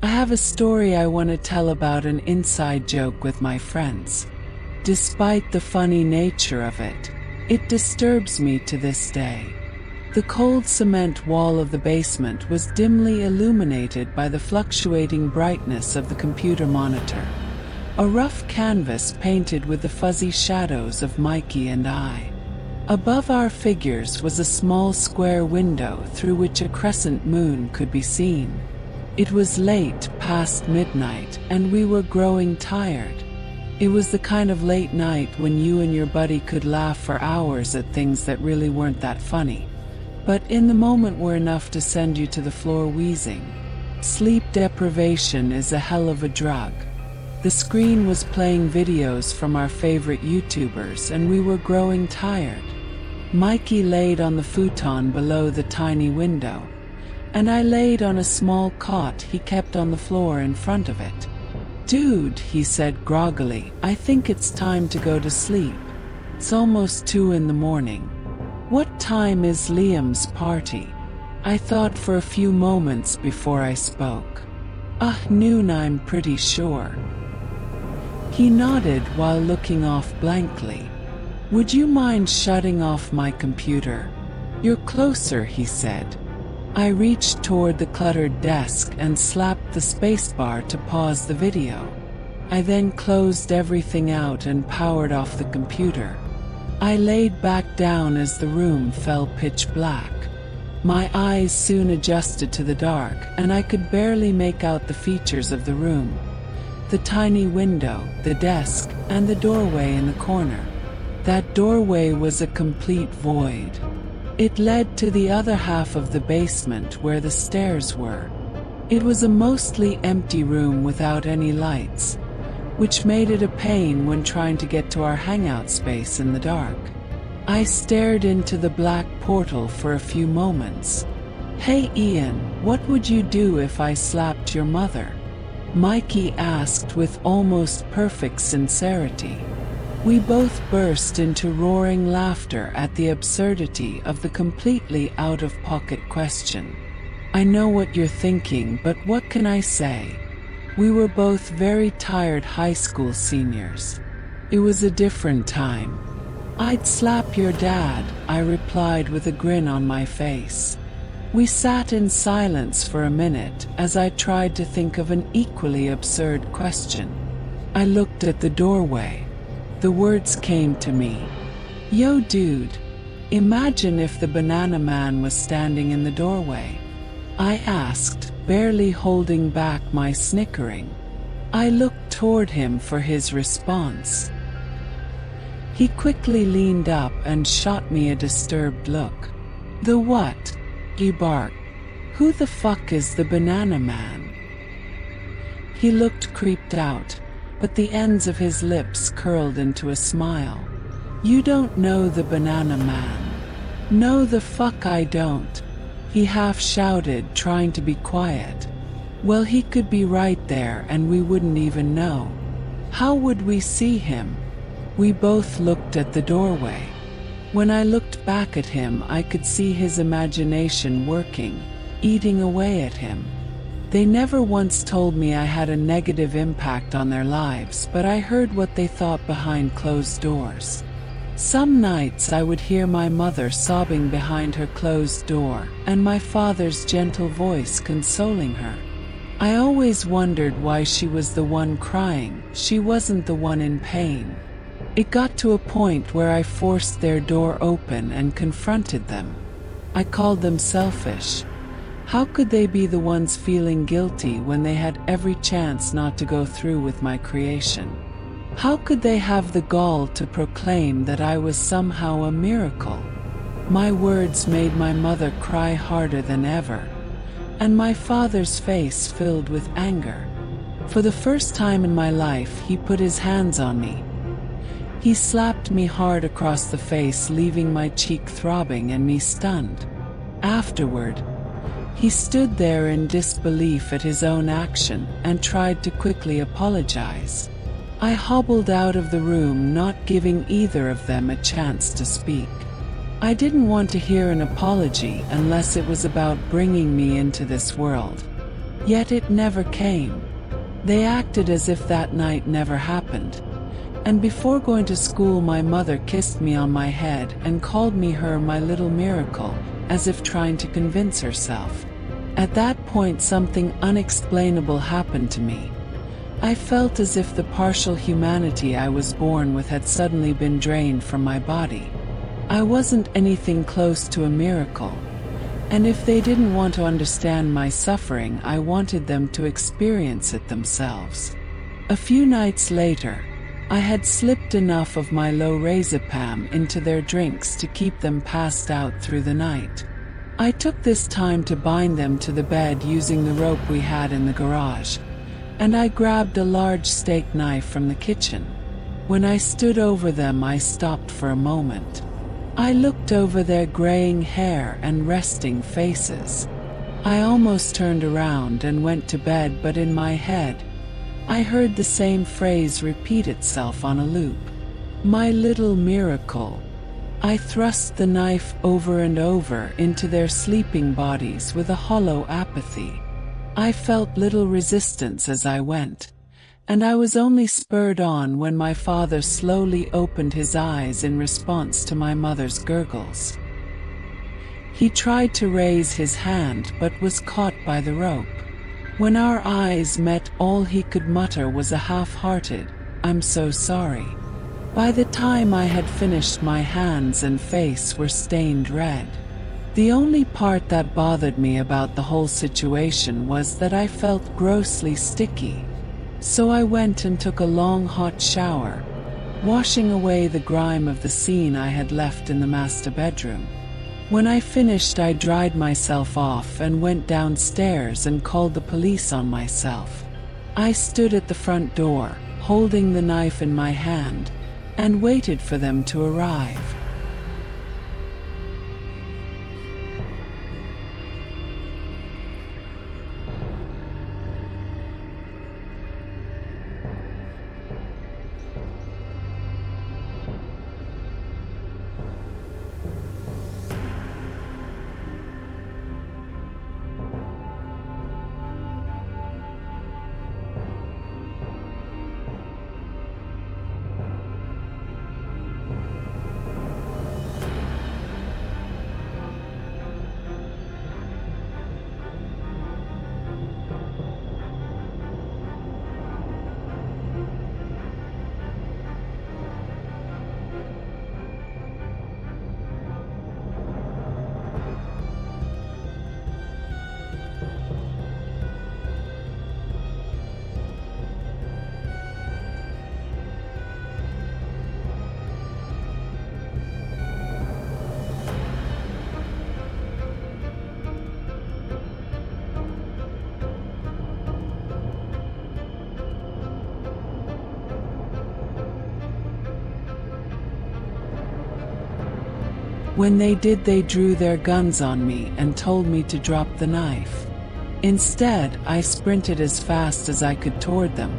I have a story I want to tell about an inside joke with my friends. Despite the funny nature of it, it disturbs me to this day. The cold cement wall of the basement was dimly illuminated by the fluctuating brightness of the computer monitor. A rough canvas painted with the fuzzy shadows of Mikey and I. Above our figures was a small square window through which a crescent moon could be seen. It was late past midnight, and we were growing tired. It was the kind of late night when you and your buddy could laugh for hours at things that really weren't that funny, but in the moment were enough to send you to the floor wheezing. Sleep deprivation is a hell of a drug. The screen was playing videos from our favorite YouTubers, and we were growing tired. Mikey laid on the futon below the tiny window, and I laid on a small cot he kept on the floor in front of it. "Dude," he said groggily, "I think it's time to go to sleep. It's almost 2 in the morning. What time is Liam's party?" I thought for a few moments before I spoke. Noon, I'm pretty sure." He nodded while looking off blankly. "Would you mind shutting off my computer?" "You're closer," he said. I reached toward the cluttered desk and slapped the spacebar to pause the video. I then closed everything out and powered off the computer. I laid back down as the room fell pitch black. My eyes soon adjusted to the dark, and I could barely make out the features of the room. The tiny window, the desk, and the doorway in the corner. That doorway was a complete void. It led to the other half of the basement where the stairs were. It was a mostly empty room without any lights, which made it a pain when trying to get to our hangout space in the dark. I stared into the black portal for a few moments. "Hey Ian, what would you do if I slapped your mother?" Mikey asked with almost perfect sincerity. We both burst into roaring laughter at the absurdity of the completely out-of-pocket question. I know what you're thinking, but what can I say? We were both very tired high school seniors. It was a different time. "I'd slap your dad," I replied with a grin on my face. We sat in silence for a minute as I tried to think of an equally absurd question. I looked at the doorway. The words came to me. "Yo dude, imagine if the banana man was standing in the doorway," I asked, barely holding back my snickering. I looked toward him for his response. He quickly leaned up and shot me a disturbed look. "The what?" he barked. "Who the fuck is the banana man?" He looked creeped out, but the ends of his lips curled into a smile. "You don't know the banana man." "No the fuck I don't," he half shouted, trying to be quiet. "Well, he could be right there and we wouldn't even know. How would we see him?" We both looked at the doorway. When I looked back at him, I could see his imagination working, eating away at him. They never once told me I had a negative impact on their lives, but I heard what they thought behind closed doors. Some nights I would hear my mother sobbing behind her closed door, and my father's gentle voice consoling her. I always wondered why she was the one crying, she wasn't the one in pain. It got to a point where I forced their door open and confronted them. I called them selfish. How could they be the ones feeling guilty when they had every chance not to go through with my creation? How could they have the gall to proclaim that I was somehow a miracle? My words made my mother cry harder than ever, and my father's face filled with anger. For the first time in my life, he put his hands on me. He slapped me hard across the face, leaving my cheek throbbing and me stunned. Afterward, he stood there in disbelief at his own action and tried to quickly apologize. I hobbled out of the room, not giving either of them a chance to speak. I didn't want to hear an apology unless it was about bringing me into this world. Yet it never came. They acted as if that night never happened. And before going to school, my mother kissed me on my head and called me my little miracle, as if trying to convince herself. At that point, something unexplainable happened to me. I felt as if the partial humanity I was born with had suddenly been drained from my body. I wasn't anything close to a miracle. And if they didn't want to understand my suffering, I wanted them to experience it themselves. A few nights later, I had slipped enough of my lorazepam into their drinks to keep them passed out through the night. I took this time to bind them to the bed using the rope we had in the garage, and I grabbed a large steak knife from the kitchen. When I stood over them, I stopped for a moment. I looked over their graying hair and resting faces. I almost turned around and went to bed, but in my head, I heard the same phrase repeat itself on a loop. My little miracle. I thrust the knife over and over into their sleeping bodies with a hollow apathy. I felt little resistance as I went, and I was only spurred on when my father slowly opened his eyes in response to my mother's gurgles. He tried to raise his hand but was caught by the rope. When our eyes met, all he could mutter was a half-hearted, "I'm so sorry." By the time I had finished, my hands and face were stained red. The only part that bothered me about the whole situation was that I felt grossly sticky. So I went and took a long hot shower, washing away the grime of the scene I had left in the master bedroom. When I finished, I dried myself off and went downstairs and called the police on myself. I stood at the front door, holding the knife in my hand, and waited for them to arrive. When they did, they drew their guns on me and told me to drop the knife. Instead, I sprinted as fast as I could toward them.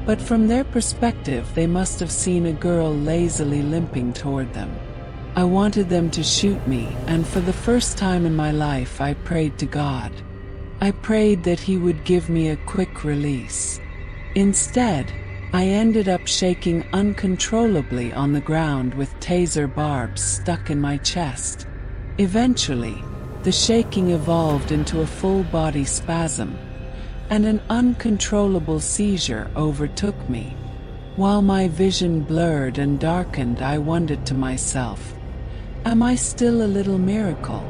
But from their perspective, they must have seen a girl lazily limping toward them. I wanted them to shoot me, and for the first time in my life, I prayed to God. I prayed that He would give me a quick release. Instead, I ended up shaking uncontrollably on the ground with taser barbs stuck in my chest. Eventually, the shaking evolved into a full-body spasm, and an uncontrollable seizure overtook me. While my vision blurred and darkened, I wondered to myself, am I still a little miracle?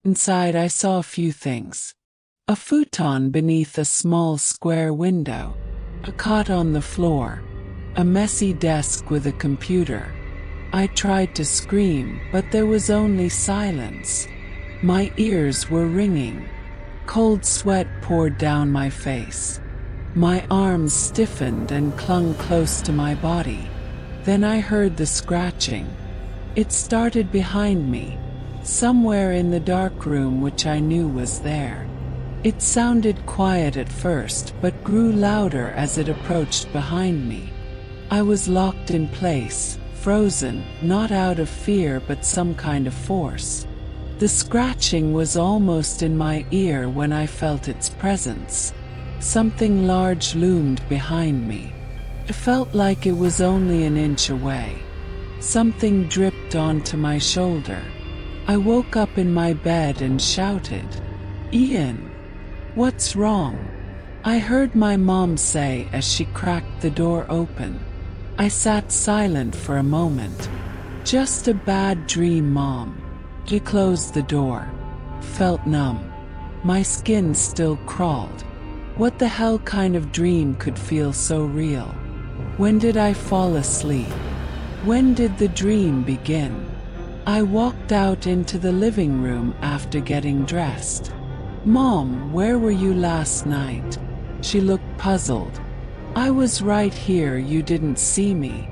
Inside, I saw a few things. A futon beneath a small square window, a cot on the floor, a messy desk with a computer. I tried to scream, but there was only silence. My ears were ringing. Cold sweat poured down my face. My arms stiffened and clung close to my body. Then I heard the scratching. It started behind me, somewhere in the dark room, which I knew was there. It sounded quiet at first, but grew louder as it approached behind me. I was locked in place, frozen, not out of fear but some kind of force. The scratching was almost in my ear when I felt its presence. Something large loomed behind me. It felt like it was only an inch away. Something dripped onto my shoulder. I woke up in my bed and shouted, "Ian! What's wrong?" I heard my mom say as she cracked the door open. I sat silent for a moment. "Just a bad dream, Mom." She closed the door. Felt numb. My skin still crawled. What the hell kind of dream could feel so real? When did I fall asleep? When did the dream begin? I walked out into the living room after getting dressed. "Mom, where were you last night?" She looked puzzled. "I was right here, you didn't see me."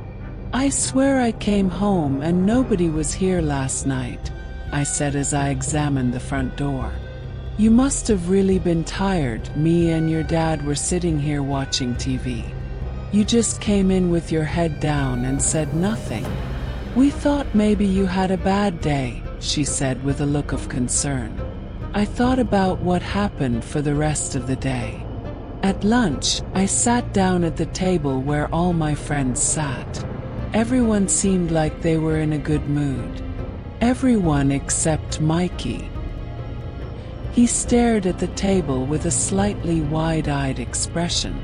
"I swear I came home and nobody was here last night," I said as I examined the front door. "You must have really been tired. Me and your dad were sitting here watching TV. You just came in with your head down and said nothing. We thought maybe you had a bad day," she said with a look of concern. I thought about what happened for the rest of the day. At lunch, I sat down at the table where all my friends sat. Everyone seemed like they were in a good mood. Everyone except Mikey. He stared at the table with a slightly wide-eyed expression.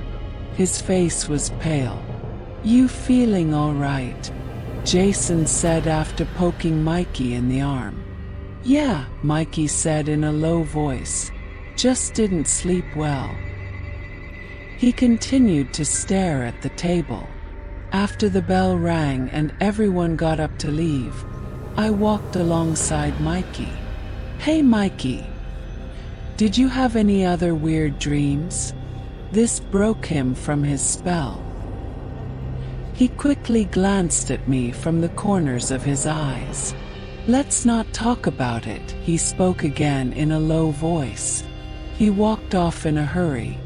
His face was pale. "You feeling all right?" Jason said after poking Mikey in the arm. "Yeah," Mikey said in a low voice. "Just didn't sleep well." He continued to stare at the table. After the bell rang and everyone got up to leave, I walked alongside Mikey. "Hey Mikey, did you have any other weird dreams?" This broke him from his spell. He quickly glanced at me from the corners of his eyes. "Let's not talk about it," he spoke again in a low voice. He walked off in a hurry.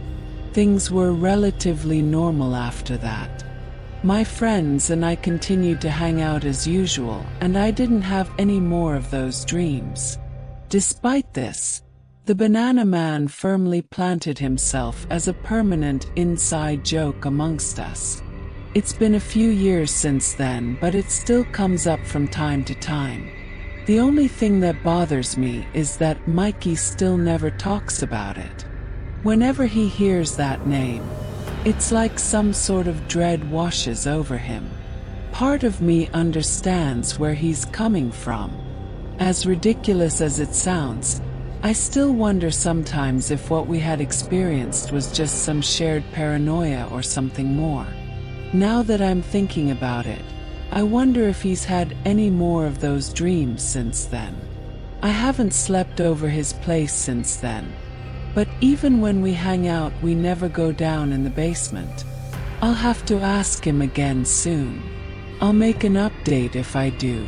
Things were relatively normal after that. My friends and I continued to hang out as usual, and I didn't have any more of those dreams. Despite this, the Banana Man firmly planted himself as a permanent inside joke amongst us. It's been a few years since then, but it still comes up from time to time. The only thing that bothers me is that Mikey still never talks about it. Whenever he hears that name, it's like some sort of dread washes over him. Part of me understands where he's coming from. As ridiculous as it sounds, I still wonder sometimes if what we had experienced was just some shared paranoia or something more. Now that I'm thinking about it, I wonder if he's had any more of those dreams since then. I haven't slept over his place since then. But even when we hang out, we never go down in the basement. I'll have to ask him again soon. I'll make an update if I do.